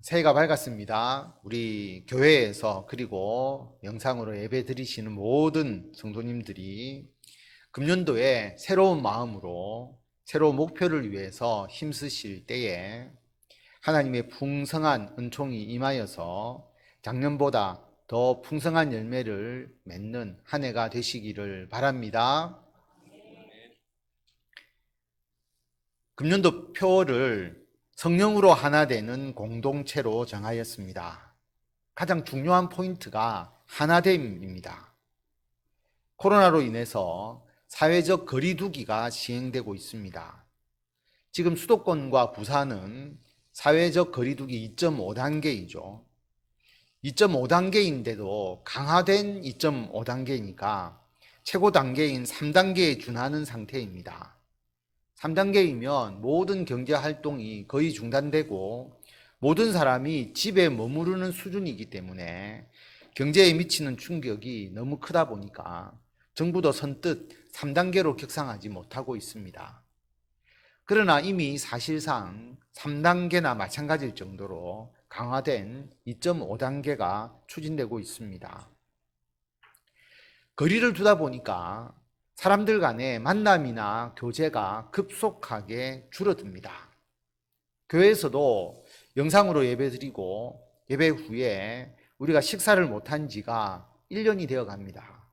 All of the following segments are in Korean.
새해가 밝았습니다. 우리 교회에서 그리고 영상으로 예배 드리시는 모든 성도님들이 금년도에 새로운 마음으로 새로운 목표를 위해서 힘쓰실 때에 하나님의 풍성한 은총이 임하여서 작년보다 더 풍성한 열매를 맺는 한 해가 되시기를 바랍니다. 금년도 표를 성령으로 하나 되는 공동체로 정하였습니다. 가장 중요한 포인트가 하나됨입니다. 코로나로 인해서 사회적 거리두기가 시행되고 있습니다. 지금 수도권과 부산은 사회적 거리두기 2.5단계이죠. 2.5단계인데도 강화된 2.5단계니까 최고 단계인 3단계에 준하는 상태입니다. 3단계이면 모든 경제 활동이 거의 중단되고 모든 사람이 집에 머무르는 수준이기 때문에 경제에 미치는 충격이 너무 크다 보니까 정부도 선뜻 3단계로 격상하지 못하고 있습니다. 그러나 이미 사실상 3단계나 마찬가지일 정도로 강화된 2.5단계가 추진되고 있습니다. 거리를 두다 보니까 사람들 간의 만남이나 교제가 급속하게 줄어듭니다. 교회에서도 영상으로 예배드리고 예배 후에 우리가 식사를 못한 지가 1년이 되어 갑니다.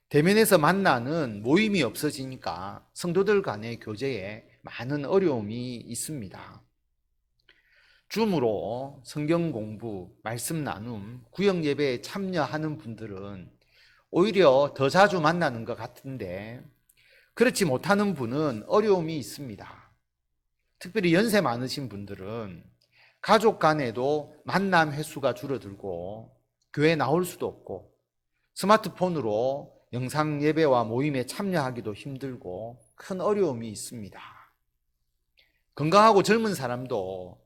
대면에서 만나는 모임이 없어지니까 성도들 간의 교제에 많은 어려움이 있습니다. 줌으로 성경 공부, 말씀 나눔, 구역 예배에 참여하는 분들은 오히려 더 자주 만나는 것 같은데 그렇지 못하는 분은 어려움이 있습니다. 특별히 연세 많으신 분들은 가족 간에도 만남 횟수가 줄어들고 교회 나올 수도 없고 스마트폰으로 영상 예배와 모임에 참여하기도 힘들고 큰 어려움이 있습니다. 건강하고 젊은 사람도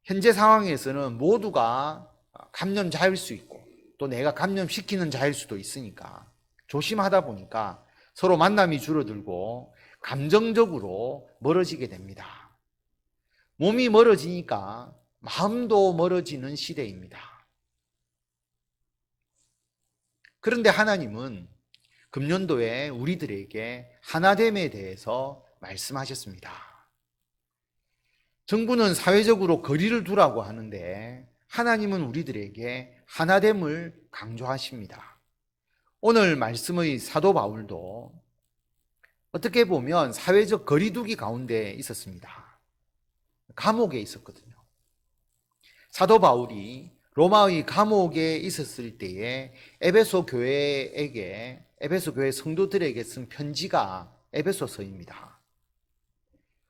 현재 상황에서는 모두가 감염자일 수 있고 또 내가 감염시키는 자일 수도 있으니까 조심하다 보니까 서로 만남이 줄어들고 감정적으로 멀어지게 됩니다. 몸이 멀어지니까 마음도 멀어지는 시대입니다. 그런데 하나님은 금년도에 우리들에게 하나됨에 대해서 말씀하셨습니다. 정부는 사회적으로 거리를 두라고 하는데 하나님은 우리들에게 하나됨을 강조하십니다. 오늘 말씀의 사도 바울도 어떻게 보면 사회적 거리두기 가운데 있었습니다. 감옥에 있었거든요. 사도 바울이 로마의 감옥에 있었을 때에 에베소 교회 성도들에게 쓴 편지가 에베소서입니다.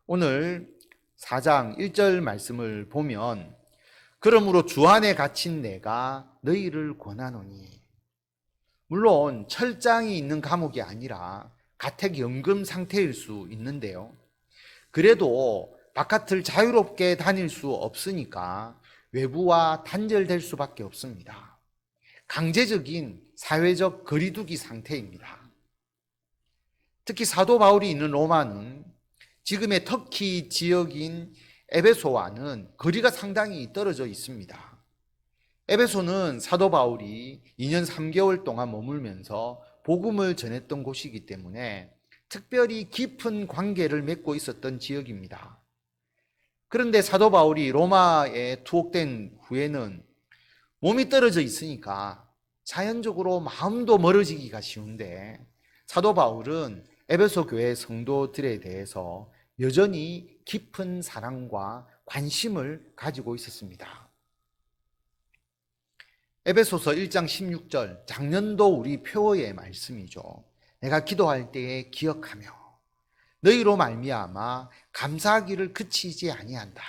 오늘 4장 1절 말씀을 보면 그러므로 주 안에 갇힌 내가 너희를 권하노니, 물론 철장이 있는 감옥이 아니라 가택연금 상태일 수 있는데요. 그래도 바깥을 자유롭게 다닐 수 없으니까 외부와 단절될 수밖에 없습니다. 강제적인 사회적 거리두기 상태입니다. 특히 사도 바울이 있는 로마는 지금의 터키 지역인 에베소와는 거리가 상당히 떨어져 있습니다. 에베소는 사도 바울이 2년 3개월 동안 머물면서 복음을 전했던 곳이기 때문에 특별히 깊은 관계를 맺고 있었던 지역입니다. 그런데 사도 바울이 로마에 투옥된 후에는 몸이 떨어져 있으니까 자연적으로 마음도 멀어지기가 쉬운데 사도 바울은 에베소 교회 성도들에 대해서 여전히 깊은 사랑과 관심을 가지고 있었습니다. 에베소서 1장 16절, 작년도 우리 표어의 말씀이죠. 내가 기도할 때에 기억하며 너희로 말미암아 감사하기를 그치지 아니한다.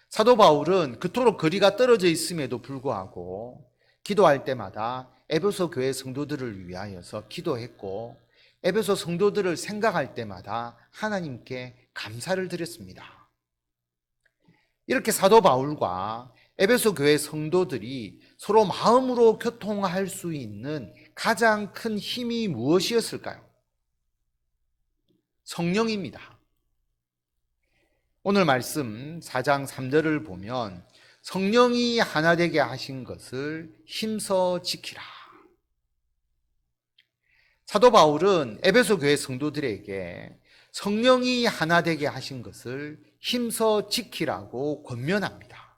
사도 바울은 그토록 거리가 떨어져 있음에도 불구하고 기도할 때마다 에베소 교회 성도들을 위하여서 기도했고 에베소 성도들을 생각할 때마다 하나님께 감사를 드렸습니다. 이렇게 사도 바울과 에베소 교회 성도들이 서로 마음으로 교통할 수 있는 가장 큰 힘이 무엇이었을까요? 성령입니다. 오늘 말씀 4장 3절을 보면 성령이 하나 되게 하신 것을 힘써 지키라. 사도 바울은 에베소 교회 성도들에게 성령이 하나 되게 하신 것을 힘써 지키라고 권면합니다.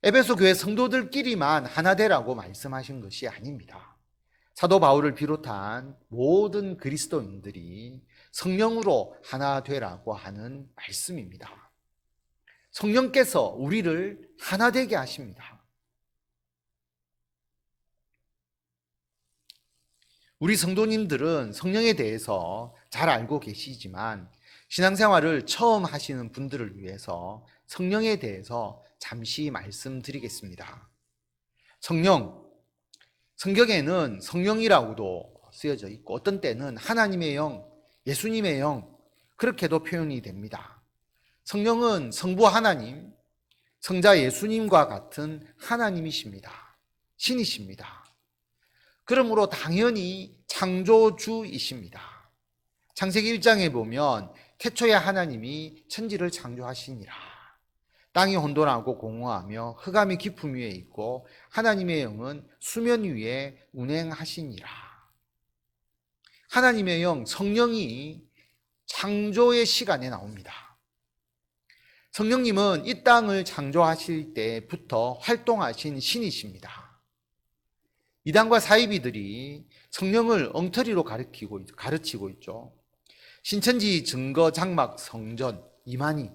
에베소 교회 성도들끼리만 하나 되라고 말씀하신 것이 아닙니다. 사도 바울을 비롯한 모든 그리스도인들이 성령으로 하나 되라고 하는 말씀입니다. 성령께서 우리를 하나 되게 하십니다. 우리 성도님들은 성령에 대해서 잘 알고 계시지만 신앙생활을 처음 하시는 분들을 위해서 성령에 대해서 잠시 말씀드리겠습니다. 성경에는 성령이라고도 쓰여져 있고 어떤 때는 하나님의 영, 예수님의 영 그렇게도 표현이 됩니다. 성령은 성부 하나님, 성자 예수님과 같은 하나님이십니다. 신이십니다. 그러므로 당연히 창조주이십니다. 창세기 1장에 보면 태초에 하나님이 천지를 창조하시니라. 땅이 혼돈하고 공허하며 흑암이 깊음 위에 있고 하나님의 영은 수면 위에 운행하시니라. 하나님의 영, 성령이 창조의 시간에 나옵니다. 성령님은 이 땅을 창조하실 때부터 활동하신 신이십니다. 이단과 사이비들이 성령을 엉터리로 가르치고 있죠. 신천지 증거 장막 성전 이만희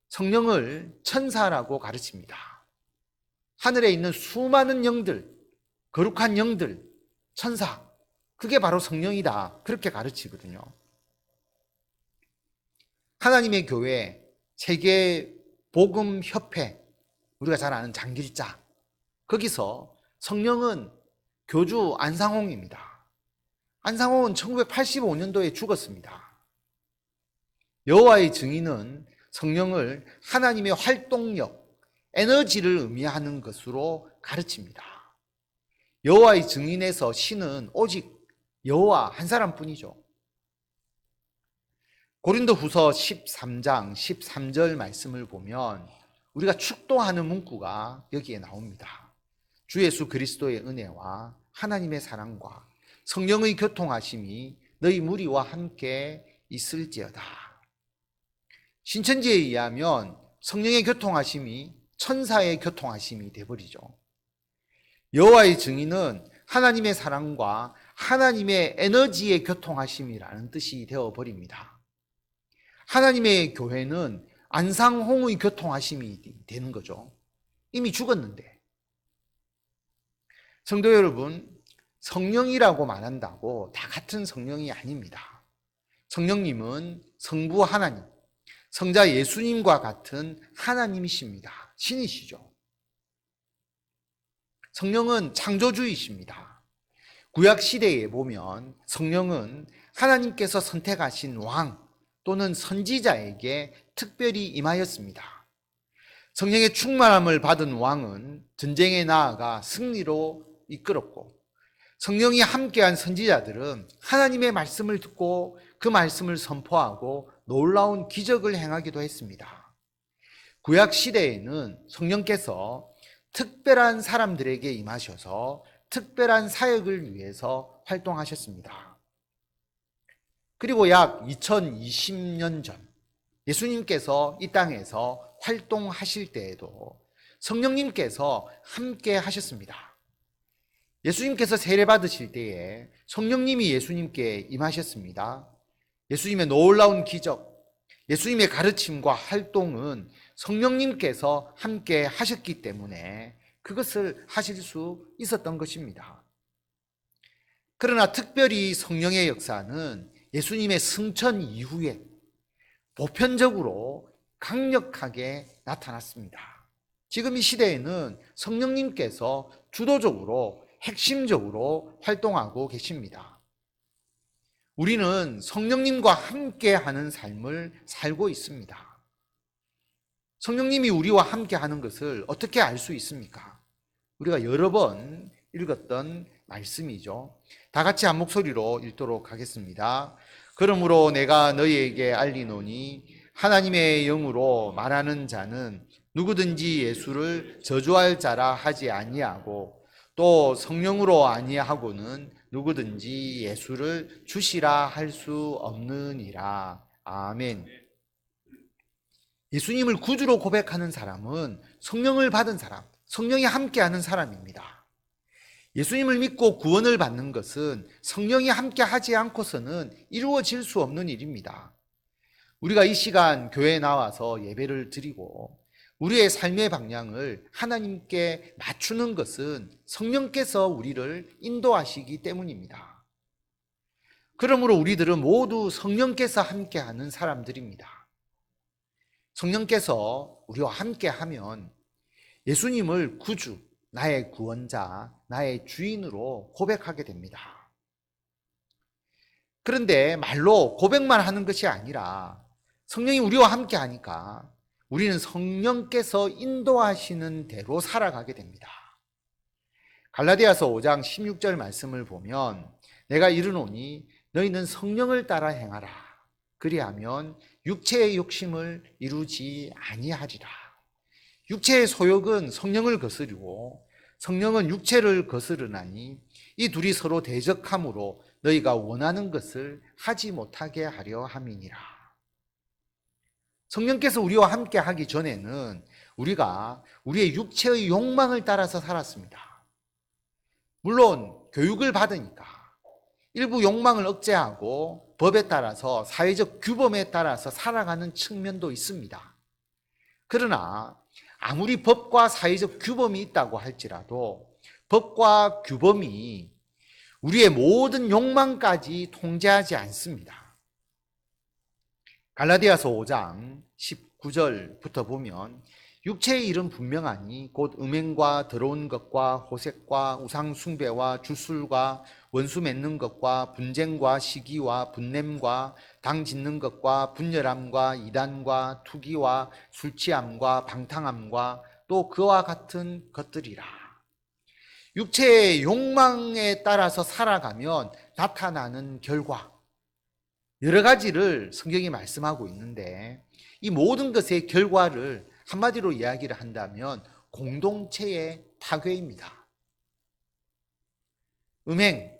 성령을 천사라고 가르칩니다. 하늘에 있는 수많은 영들, 거룩한 영들, 천사, 그게 바로 성령이다. 그렇게 가르치거든요. 하나님의 교회, 세계 복음 협회, 우리가 잘 아는 장길자, 거기서 성령은 교주 안상홍입니다. 안상홍은 1985년도에 죽었습니다. 여호와의 증인은 성령을 하나님의 활동력, 에너지를 의미하는 것으로 가르칩니다. 여호와의 증인에서 신은 오직 여호와 한 사람뿐이죠. 고린도후서 13장 13절 말씀을 보면 우리가 축도하는 문구가 여기에 나옵니다. 주 예수 그리스도의 은혜와 하나님의 사랑과 성령의 교통하심이 너희 무리와 함께 있을지어다. 신천지에 의하면 성령의 교통하심이 천사의 교통하심이 되어버리죠. 여호와의 증인은 하나님의 사랑과 하나님의 에너지의 교통하심이라는 뜻이 되어버립니다. 하나님의 교회는 안상홍의 교통하심이 되는 거죠. 이미 죽었는데. 성도 여러분, 성령이라고 말한다고 다 같은 성령이 아닙니다. 성령님은 성부 하나님, 성자 예수님과 같은 하나님이십니다. 신이시죠. 성령은 창조주이십니다. 구약시대에 보면 성령은 하나님께서 선택하신 왕 또는 선지자에게 특별히 임하였습니다. 성령의 충만함을 받은 왕은 전쟁에 나아가 승리로 이끌었고 성령이 함께한 선지자들은 하나님의 말씀을 듣고 그 말씀을 선포하고 놀라운 기적을 행하기도 했습니다. 구약 시대에는 성령께서 특별한 사람들에게 임하셔서 특별한 사역을 위해서 활동하셨습니다. 그리고 약 2020년 전 예수님께서 이 땅에서 활동하실 때에도 성령님께서 함께 하셨습니다. 예수님께서 세례 받으실 때에 성령님이 예수님께 임하셨습니다. 예수님의 놀라운 기적, 예수님의 가르침과 활동은 성령님께서 함께 하셨기 때문에 그것을 하실 수 있었던 것입니다. 그러나 특별히 성령의 역사는 예수님의 승천 이후에 보편적으로 강력하게 나타났습니다. 지금 이 시대에는 성령님께서 주도적으로 핵심적으로 활동하고 계십니다. 우리는 성령님과 함께 하는 삶을 살고 있습니다. 성령님이 우리와 함께 하는 것을 어떻게 알 수 있습니까? 우리가 여러 번 읽었던 말씀이죠. 다 같이 한 목소리로 읽도록 하겠습니다. 그러므로 내가 너희에게 알리노니 하나님의 영으로 말하는 자는 누구든지 예수를 저주할 자라 하지 아니하고 또 성령으로 아니하고는 누구든지 예수를 주시라 할 수 없느니라. 아멘. 예수님을 구주로 고백하는 사람은 성령을 받은 사람, 성령이 함께하는 사람입니다. 예수님을 믿고 구원을 받는 것은 성령이 함께하지 않고서는 이루어질 수 없는 일입니다. 우리가 이 시간 교회에 나와서 예배를 드리고 우리의 삶의 방향을 하나님께 맞추는 것은 성령께서 우리를 인도하시기 때문입니다. 그러므로 우리들은 모두 성령께서 함께하는 사람들입니다. 성령께서 우리와 함께하면 예수님을 구주, 나의 구원자, 나의 주인으로 고백하게 됩니다. 그런데 말로 고백만 하는 것이 아니라 성령이 우리와 함께하니까 우리는 성령께서 인도하시는 대로 살아가게 됩니다. 갈라디아서 5장 16절 말씀을 보면 내가 이르노니 너희는 성령을 따라 행하라. 그리하면 육체의 욕심을 이루지 아니하리라. 육체의 소욕은 성령을 거스르고 성령은 육체를 거스르나니 이 둘이 서로 대적함으로 너희가 원하는 것을 하지 못하게 하려 함이니라. 성령께서 우리와 함께 하기 전에는 우리가 우리의 육체의 욕망을 따라서 살았습니다. 물론 교육을 받으니까 일부 욕망을 억제하고 법에 따라서 사회적 규범에 따라서 살아가는 측면도 있습니다. 그러나 아무리 법과 사회적 규범이 있다고 할지라도 법과 규범이 우리의 모든 욕망까지 통제하지 않습니다. 갈라디아서 5장 19절부터 보면 육체의 일은 분명하니 곧 음행과 더러운 것과 호색과 우상 숭배와 주술과 원수 맺는 것과 분쟁과 시기와 분냄과 당 짓는 것과 분열함과 이단과 투기와 술취함과 방탕함과 또 그와 같은 것들이라. 육체의 욕망에 따라서 살아가면 나타나는 결과 여러 가지를 성경이 말씀하고 있는데 이 모든 것의 결과를 한마디로 이야기를 한다면 공동체의 파괴입니다. 음행,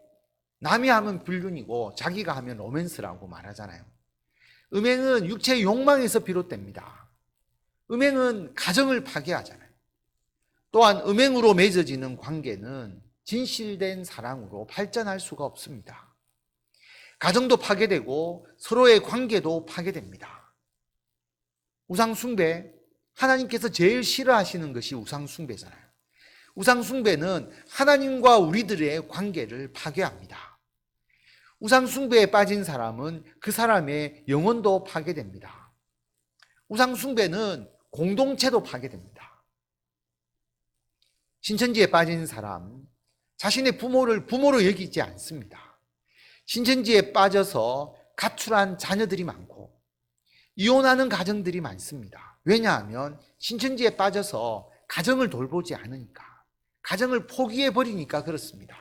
남이 하면 불륜이고 자기가 하면 로맨스라고 말하잖아요. 음행은 육체의 욕망에서 비롯됩니다. 음행은 가정을 파괴하잖아요. 또한 음행으로 맺어지는 관계는 진실된 사랑으로 발전할 수가 없습니다. 가정도 파괴되고 서로의 관계도 파괴됩니다. 우상숭배, 하나님께서 제일 싫어하시는 것이 우상숭배잖아요. 우상숭배는 하나님과 우리들의 관계를 파괴합니다. 우상숭배에 빠진 사람은 그 사람의 영혼도 파괴됩니다. 우상숭배는 공동체도 파괴됩니다. 신천지에 빠진 사람, 자신의 부모를 부모로 여기지 않습니다. 신천지에 빠져서 가출한 자녀들이 많고 이혼하는 가정들이 많습니다. 왜냐하면 신천지에 빠져서 가정을 돌보지 않으니까, 가정을 포기해버리니까 그렇습니다.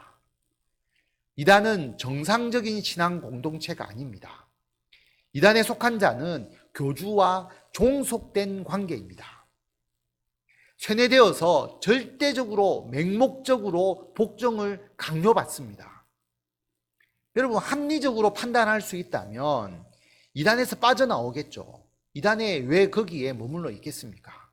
이단은 정상적인 신앙 공동체가 아닙니다. 이단에 속한 자는 교주와 종속된 관계입니다. 세뇌되어서 절대적으로 맹목적으로 복종을 강요받습니다. 여러분, 합리적으로 판단할 수 있다면 이단에서 빠져나오겠죠. 이단에 왜 거기에 머물러 있겠습니까?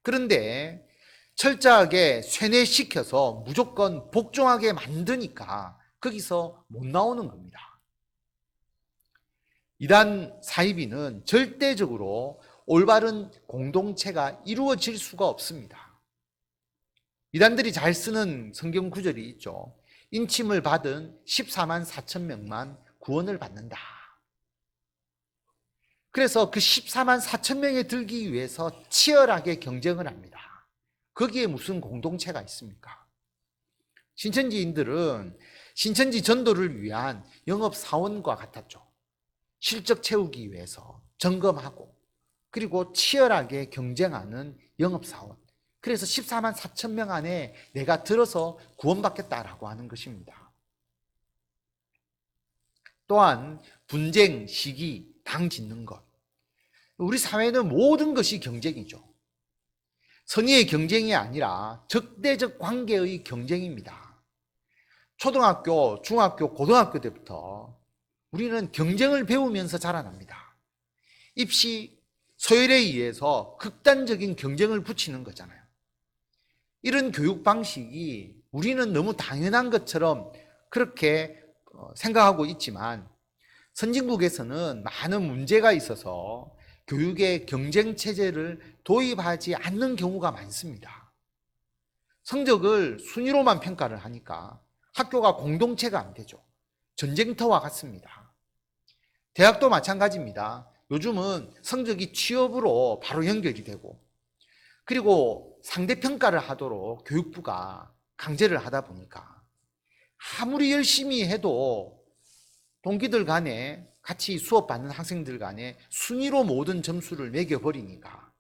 그런데 철저하게 세뇌시켜서 무조건 복종하게 만드니까 거기서 못 나오는 겁니다. 이단 사이비는 절대적으로 올바른 공동체가 이루어질 수가 없습니다. 이단들이 잘 쓰는 성경 구절이 있죠. 인침을 받은 14만 4천 명만 구원을 받는다. 그래서 그 14만 4천 명에 들기 위해서 치열하게 경쟁을 합니다. 거기에 무슨 공동체가 있습니까? 신천지인들은 신천지 전도를 위한 영업사원과 같았죠. 실적 채우기 위해서 점검하고 그리고 치열하게 경쟁하는 영업사원. 그래서 14만 4천 명 안에 내가 들어서 구원받겠다라고 하는 것입니다. 또한 분쟁, 시기, 당 짓는 것. 우리 사회는 모든 것이 경쟁이죠. 선의의 경쟁이 아니라 적대적 관계의 경쟁입니다. 초등학교, 중학교, 고등학교 때부터 우리는 경쟁을 배우면서 자라납니다. 입시, 서열에 의해서 극단적인 경쟁을 붙이는 거잖아요. 이런 교육 방식이 우리는 너무 당연한 것처럼 그렇게 생각하고 있지만 선진국에서는 많은 문제가 있어서 교육에 경쟁 체제를 도입하지 않는 경우가 많습니다. 성적을 순위로만 평가를 하니까 학교가 공동체가 안 되죠. 전쟁터와 같습니다. 대학도 마찬가지입니다. 요즘은 성적이 취업으로 바로 연결이 되고, 그리고 상대평가를 하도록 교육부가 강제를 하다 보니까 아무리 열심히 해도 동기들 간에, 같이 수업받는 학생들 간에 순위로 모든 점수를 매겨버리니까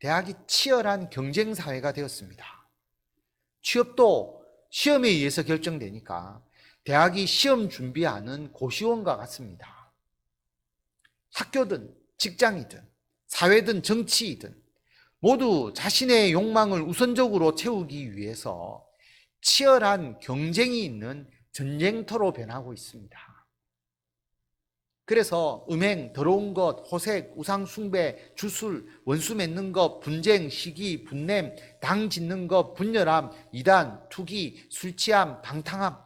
대학이 치열한 경쟁사회가 되었습니다. 취업도 시험에 의해서 결정되니까 대학이 시험 준비하는 고시원과 같습니다. 학교든 직장이든 사회든 정치이든 모두 자신의 욕망을 우선적으로 채우기 위해서 치열한 경쟁이 있는 전쟁터로 변하고 있습니다. 그래서 음행, 더러운 것, 호색, 우상 숭배, 주술, 원수 맺는 것, 분쟁, 시기, 분냄, 당 짓는 것, 분열함, 이단, 투기, 술 취함, 방탕함,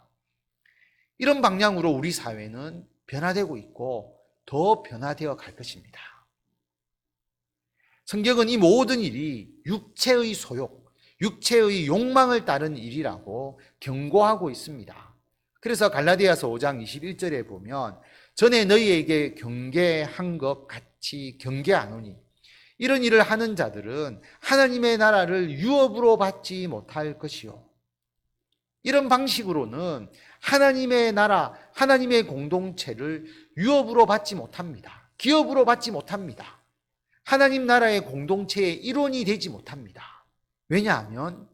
이런 방향으로 우리 사회는 변화되고 있고 더 변화되어 갈 것입니다. 성경은 이 모든 일이 육체의 소욕, 육체의 욕망을 따른 일이라고 경고하고 있습니다. 그래서 갈라디아서 5장 21절에 보면 전에 너희에게 경계한 것 같이 경계하노니 이런 일을 하는 자들은 하나님의 나라를 유업으로 받지 못할 것이요. 이런 방식으로는 하나님의 나라, 하나님의 공동체를 유업으로 받지 못합니다. 기업으로 받지 못합니다. 하나님 나라의 공동체의 일원이 되지 못합니다. 왜냐하면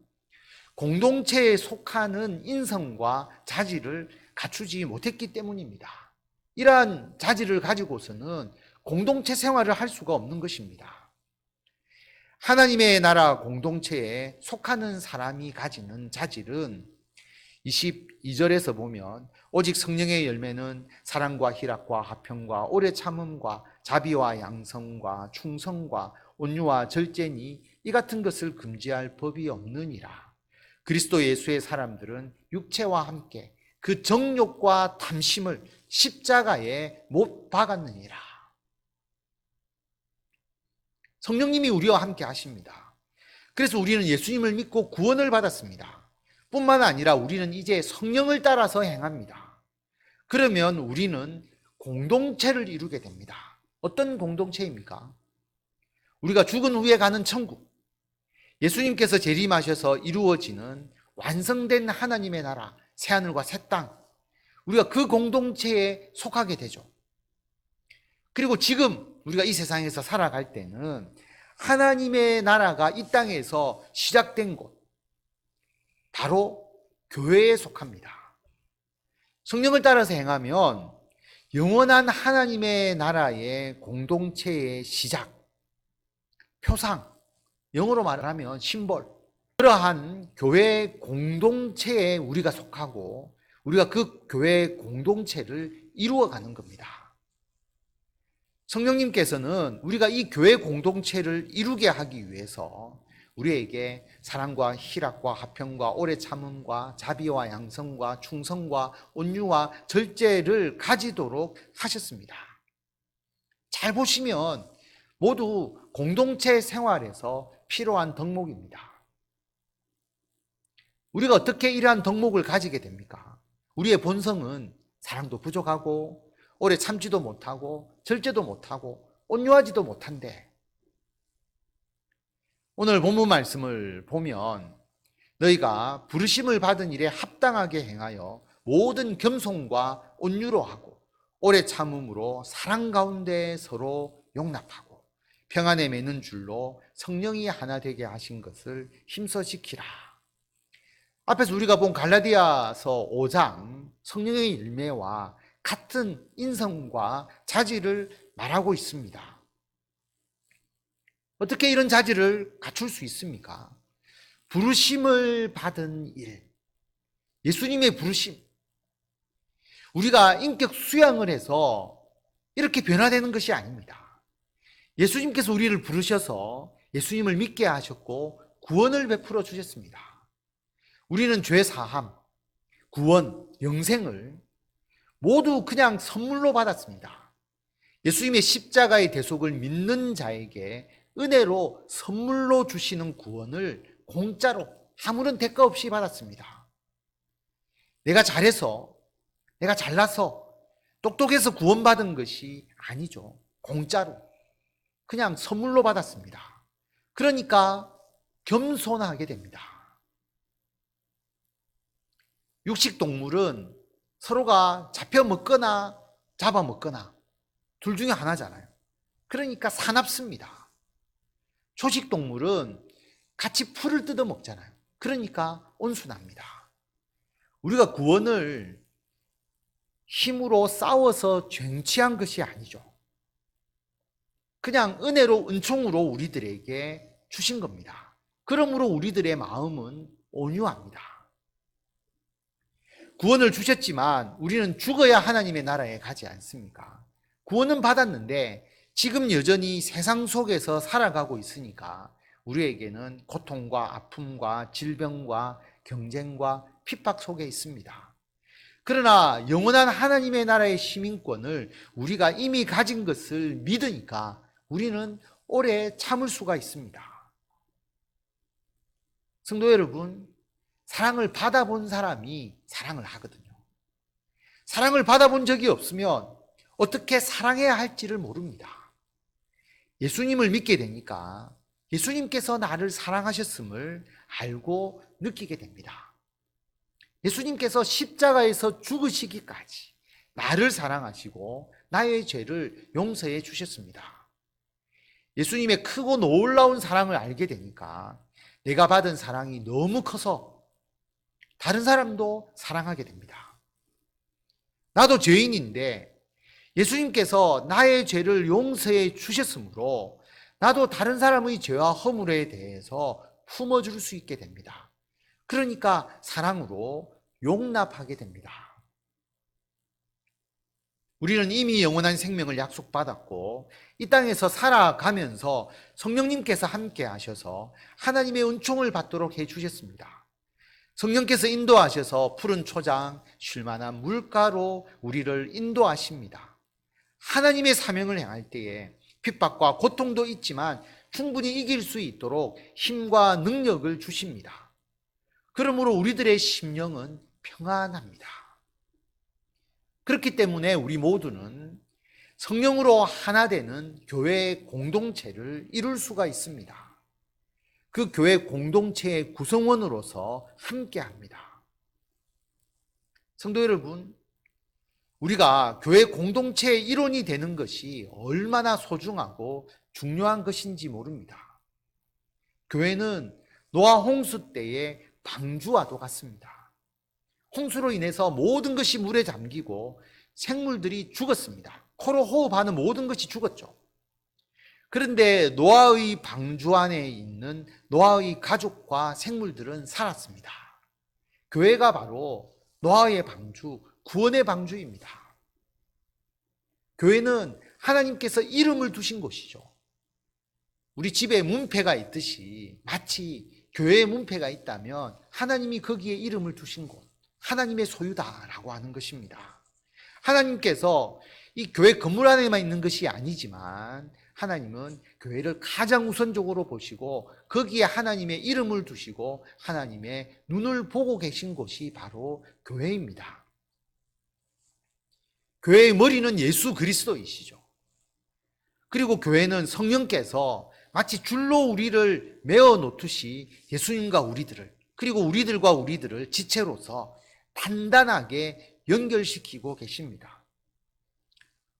공동체에 속하는 인성과 자질을 갖추지 못했기 때문입니다. 이러한 자질을 가지고서는 공동체 생활을 할 수가 없는 것입니다. 하나님의 나라 공동체에 속하는 사람이 가지는 자질은 22절에서 보면 오직 성령의 열매는 사랑과 희락과 화평과 오래 참음과 자비와 양성과 충성과 온유와 절제니 이 같은 것을 금지할 법이 없느니라. 그리스도 예수의 사람들은 육체와 함께 그 정욕과 탐심을 십자가에 못 박았느니라. 성령님이 우리와 함께 하십니다. 그래서 우리는 예수님을 믿고 구원을 받았습니다. 뿐만 아니라 우리는 이제 성령을 따라서 행합니다. 그러면 우리는 공동체를 이루게 됩니다. 어떤 공동체입니까? 우리가 죽은 후에 가는 천국, 예수님께서 재림하셔서 이루어지는 완성된 하나님의 나라, 새하늘과 새 땅, 우리가 그 공동체에 속하게 되죠. 그리고 지금 우리가 이 세상에서 살아갈 때는 하나님의 나라가 이 땅에서 시작된 곳, 바로 교회에 속합니다. 성령을 따라서 행하면 영원한 하나님의 나라의 공동체의 시작, 표상, 영어로 말하면 심볼, 그러한 교회 공동체에 우리가 속하고 우리가 그 교회 공동체를 이루어가는 겁니다. 성령님께서는 우리가 이 교회 공동체를 이루게 하기 위해서 우리에게 사랑과 희락과 화평과 오래 참음과 자비와 양성과 충성과 온유와 절제를 가지도록 하셨습니다. 잘 보시면 모두 공동체 생활에서 필요한 덕목입니다. 우리가 어떻게 이러한 덕목을 가지게 됩니까? 우리의 본성은 사랑도 부족하고 오래 참지도 못하고 절제도 못하고 온유하지도 못한데, 오늘 본문 말씀을 보면 너희가 부르심을 받은 일에 합당하게 행하여 모든 겸손과 온유로 하고 오래 참음으로 사랑 가운데 서로 용납하고 평안에 매는 줄로 성령이 하나 되게 하신 것을 힘써 지키라. 앞에서 우리가 본 갈라디아서 5장 성령의 열매와 같은 인성과 자질을 말하고 있습니다. 어떻게 이런 자질을 갖출 수 있습니까? 부르심을 받은 일, 예수님의 부르심. 우리가 인격 수양을 해서 이렇게 변화되는 것이 아닙니다. 예수님께서 우리를 부르셔서 예수님을 믿게 하셨고 구원을 베풀어 주셨습니다. 우리는 죄 사함, 구원, 영생을 모두 그냥 선물로 받았습니다. 예수님의 십자가의 대속을 믿는 자에게 은혜로 선물로 주시는 구원을 공짜로 아무런 대가 없이 받았습니다. 내가 잘해서, 내가 잘나서, 똑똑해서 구원받은 것이 아니죠. 공짜로 그냥 선물로 받았습니다. 그러니까 겸손하게 됩니다. 육식동물은 서로가 잡혀 먹거나 잡아 먹거나 둘 중에 하나잖아요. 그러니까 사납습니다. 초식동물은 같이 풀을 뜯어 먹잖아요. 그러니까 온순합니다. 우리가 구원을 힘으로 싸워서 쟁취한 것이 아니죠. 그냥 은혜로 은총으로 우리들에게 주신 겁니다. 그러므로 우리들의 마음은 온유합니다. 구원을 주셨지만 우리는 죽어야 하나님의 나라에 가지 않습니까? 구원은 받았는데 지금 여전히 세상 속에서 살아가고 있으니까 우리에게는 고통과 아픔과 질병과 경쟁과 핍박 속에 있습니다. 그러나 영원한 하나님의 나라의 시민권을 우리가 이미 가진 것을 믿으니까 우리는 오래 참을 수가 있습니다. 성도 여러분, 사랑을 받아본 사람이 사랑을 하거든요. 사랑을 받아본 적이 없으면 어떻게 사랑해야 할지를 모릅니다. 예수님을 믿게 되니까 예수님께서 나를 사랑하셨음을 알고 느끼게 됩니다. 예수님께서 십자가에서 죽으시기까지 나를 사랑하시고 나의 죄를 용서해 주셨습니다. 예수님의 크고 놀라운 사랑을 알게 되니까 내가 받은 사랑이 너무 커서 다른 사람도 사랑하게 됩니다. 나도 죄인인데 예수님께서 나의 죄를 용서해 주셨으므로 나도 다른 사람의 죄와 허물에 대해서 품어줄 수 있게 됩니다. 그러니까 사랑으로 용납하게 됩니다. 우리는 이미 영원한 생명을 약속받았고 이 땅에서 살아가면서 성령님께서 함께 하셔서 하나님의 은총을 받도록 해주셨습니다. 성령께서 인도하셔서 푸른 초장, 쉴만한 물가로 우리를 인도하십니다. 하나님의 사명을 행할 때에 핍박과 고통도 있지만 충분히 이길 수 있도록 힘과 능력을 주십니다. 그러므로 우리들의 심령은 평안합니다. 그렇기 때문에 우리 모두는 성령으로 하나 되는 교회의 공동체를 이룰 수가 있습니다. 그 교회 공동체의 구성원으로서 함께합니다. 성도 여러분, 우리가 교회 공동체의 일원이 되는 것이 얼마나 소중하고 중요한 것인지 모릅니다. 교회는 노아 홍수 때의 방주와도 같습니다. 홍수로 인해서 모든 것이 물에 잠기고 생물들이 죽었습니다. 코로 호흡하는 모든 것이 죽었죠. 그런데 노아의 방주 안에 있는 노아의 가족과 생물들은 살았습니다. 교회가 바로 노아의 방주, 구원의 방주입니다. 교회는 하나님께서 이름을 두신 곳이죠. 우리 집에 문패가 있듯이 마치 교회에 문패가 있다면 하나님이 거기에 이름을 두신 곳, 하나님의 소유다라고 하는 것입니다. 하나님께서 이 교회 건물 안에만 있는 것이 아니지만 하나님은 교회를 가장 우선적으로 보시고 거기에 하나님의 이름을 두시고 하나님의 눈을 보고 계신 곳이 바로 교회입니다. 교회의 머리는 예수 그리스도이시죠. 그리고 교회는 성령께서 마치 줄로 우리를 메어 놓듯이 예수님과 우리들을, 그리고 우리들과 우리들을 지체로서 단단하게 연결시키고 계십니다.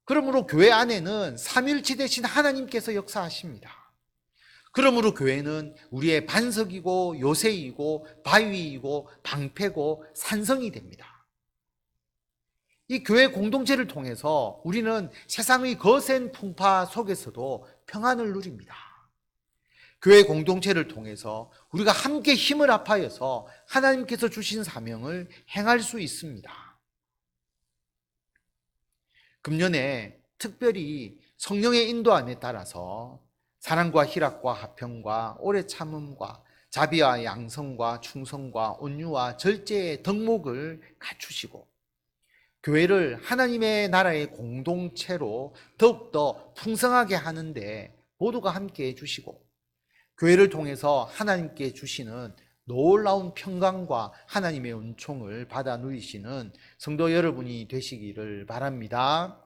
그러므로 교회 안에는 삼위일체 되신 하나님께서 역사하십니다. 그러므로 교회는 우리의 반석이고 요새이고 바위이고 방패고 산성이 됩니다. 이 교회 공동체를 통해서 우리는 세상의 거센 풍파 속에서도 평안을 누립니다. 교회 공동체를 통해서 우리가 함께 힘을 합하여서 하나님께서 주신 사명을 행할 수 있습니다. 금년에 특별히 성령의 인도함에 따라서 사랑과 희락과 화평과 오래 참음과 자비와 양성과 충성과 온유와 절제의 덕목을 갖추시고 교회를 하나님의 나라의 공동체로 더욱더 풍성하게 하는데 모두가 함께 해주시고 교회를 통해서 하나님께 주시는 놀라운 평강과 하나님의 은총을 받아 누리시는 성도 여러분이 되시기를 바랍니다.